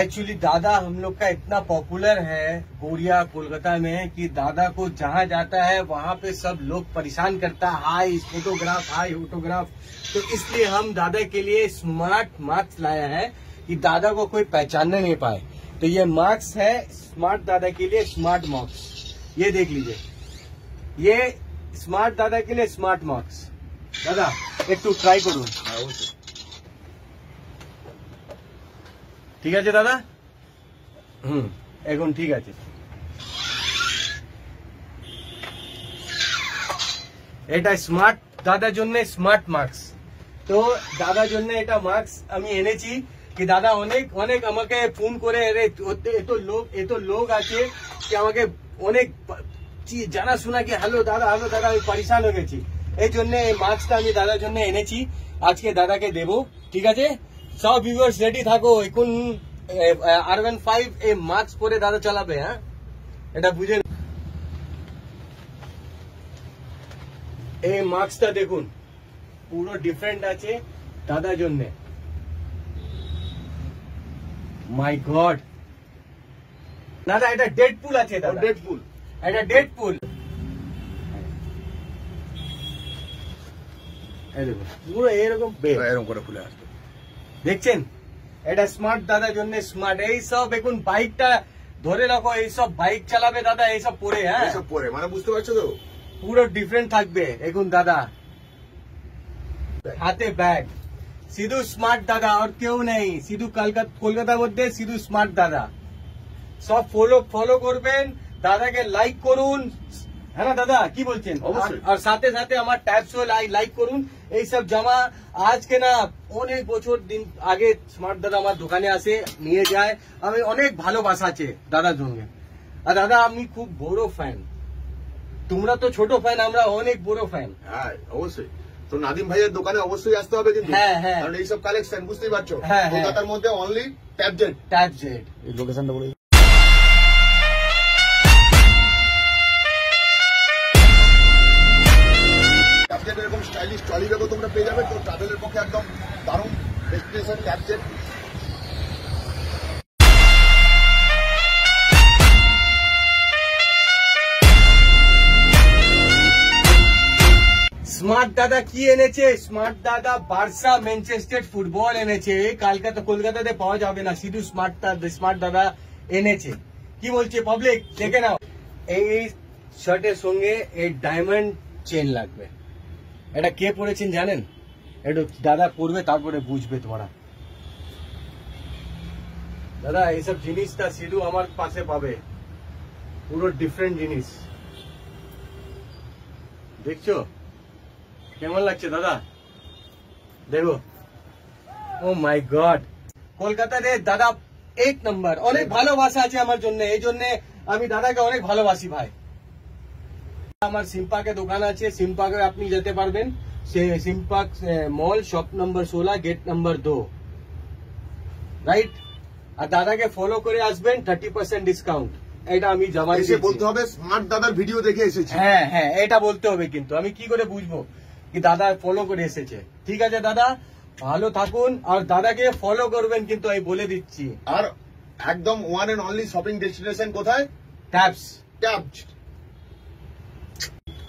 Actually दादा हम लोग का इतना पॉपुलर है गोरिया कोलकाता में कि दादा को जहां जाता है वहां पे सब लोग परेशान करता है, हाई फोटोग्राफ। तो इसलिए हम दादा के लिए स्मार्ट मास्क लाया है कि दादा को कोई पहचानने नहीं पाए। तो ये मास्क है स्मार्ट दादा के लिए, स्मार्ट मास्क। ये देख लीजिए, ये स्मार्ट दादा के लिए स्मार्ट मास्क। दादा एक तो ट्राई करूँ, ঠিক আছে দাদা? এখন ঠিক আছে। এটা স্মার্ট দাদার জন্য স্মার্ট মাস্ক। তো দাদার জন্য এটা মাস্ক আমি এনেছি কি দাদা অনেক অনেক আমাকে ফোন করে এত লোক আছে কি আমাকে অনেক জানা শোনা কি হ্যালো দাদা আমি পরেশান হয়ে গেছি। এই জন্য এই মাস্কটা আমি দাদার জন্য এনেছি, আজকে দাদাকে দেব। ঠিক আছে, সব ভিউয়ার্স রেডি থাকো। এখন R15 এই মাস্ক পরে দাদা চালাবে। হ্যাঁ, এটা বুঝে। এই মাস্কটা দেখুন পুরো ডিফারেন্ট আছে দাদার জন্য। মাই গড দাদা, এটা ডেডপুল আছে দাদা, ডেডপুল, এটা ডেডপুল। এই দেখুন পুরো এরকম করে খুলে আসবে, দেখছেন? এটা স্মার্ট দাদার জন্য স্মার্ট। এই সব এখন বাইকটা ধরে রাখো, এই সব বাইক চালাবে দাদা এই সব পরে। হ্যাঁ, সব পরে মানে বুঝতে পারছো তো, পুরো ডিফারেন্ট থাকবে। এখন দাদা হাতে ব্যাগ, শুধু স্মার্ট দাদা আর কেউ নেই, শুধু কলকাতার মধ্যে শুধু স্মার্ট দাদা। সব ফলো করবেন, দাদাকে লাইক করুন। হ্যাঁ না দাদা, কি বলছেন? আর সাথে সাথে আমার ট্যাবসও লাইক করুন। এইসব জামা আজকে না অনেক বছর দিন আগে স্মার্ট দাদা আমার দোকানে আসে নিয়ে যায়। আমি অনেক ভালোবাসা আছে দাদার জন্য। আর দাদা আমি খুব বড় ফ্যান, তোমরা তো ছোট ফ্যান, আমরা অনেক বড় ফ্যান। হ্যাঁ অবশ্যই, তো নাদিম ভাইয়ের দোকানে অবশ্যই আসতে হবে কিন্তু। হ্যাঁ হ্যাঁ, কারণ এইসব কালেকশন বুঝতেই পারছো হ্যাঁ, কলকাতার মধ্যে অনলি ট্যাবজেট। এই লোকেশনটা বলে এরকম স্টাইলিশ ট্রলি ব্যাগও তোমরা পেয়ে যাবে। তো ট্রাভেলের পক্ষে একদম দারুণ ডেস্টিনেশন ট্যাবজেট। স্মার্ট দাদা কি এনেছে? স্মার্ট দাদা বার্সা ম্যানচেস্টার ফুটবল এনেছে। কলকাতাতে পাওয়া যাবে না, শুধু স্মার্ট দাদা এনেছে। কি বলছে পাবলিক, দেখে নাও। এই শার্টের সঙ্গে এই ডায়মন্ড চেন লাগবে। এটা কে পড়েছেন জানেন? একটু দাদা পড়বে তারপরে বুঝবে তোমরা। দাদা এইসব জিনিসটা শুধু আমার পাশে পাবে, পুরো ডিফারেন্ট জিনিস। দেখছো কেমন লাগছে দাদা? দেখো, ও মাই গড, কলকাতাতে দাদা এক নম্বর। অনেক ভালোবাসা আছে আমার জন্য, এই জন্য আমি দাদাকে অনেক ভালোবাসি ভাই। আমার সিম্পাকে দোকান আছে, সিম্পাকে আপনি যেতে পারবেন। সিম্পাক mall, shop number 16, gate number 2, right. আর দাদাকে ফলো করে আসবেন, 30% ডিসকাউন্ট। এটা আমি জামাই বলতে হবে স্মার্ট দাদার ভিডিও দেখে এসেছি। হ্যাঁ হ্যাঁ, এটা বলতে হবে কিন্তু। আমি কি করে বুঝবো কি দাদা ফলো করে এসেছে? ঠিক আছে দাদা, ভালো থাকুন আর দাদাকে ফলো করবেন কিন্তু, আমি বলে দিচ্ছি। আর একদম one and only shopping destination কোথায়? ট্যাবস।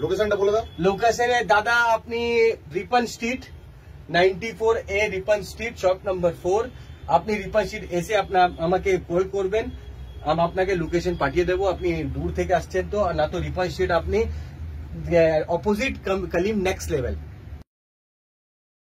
লোকেশনটা বলে দাও। লোকেশনে দাদা আপনি Ripon Street, 94A Ripon Street, shop number 4। আপনি রিপন স্ট্রিট এসে আমাকে কল করবেন, আমি আপনাকে লোকেশন পাঠিয়ে দেবো। আপনি দূর থেকে আসছেন তো, না তো রিপন স্ট্রিট আপনি অপোজিট কলিম নেক্সট লেভেল।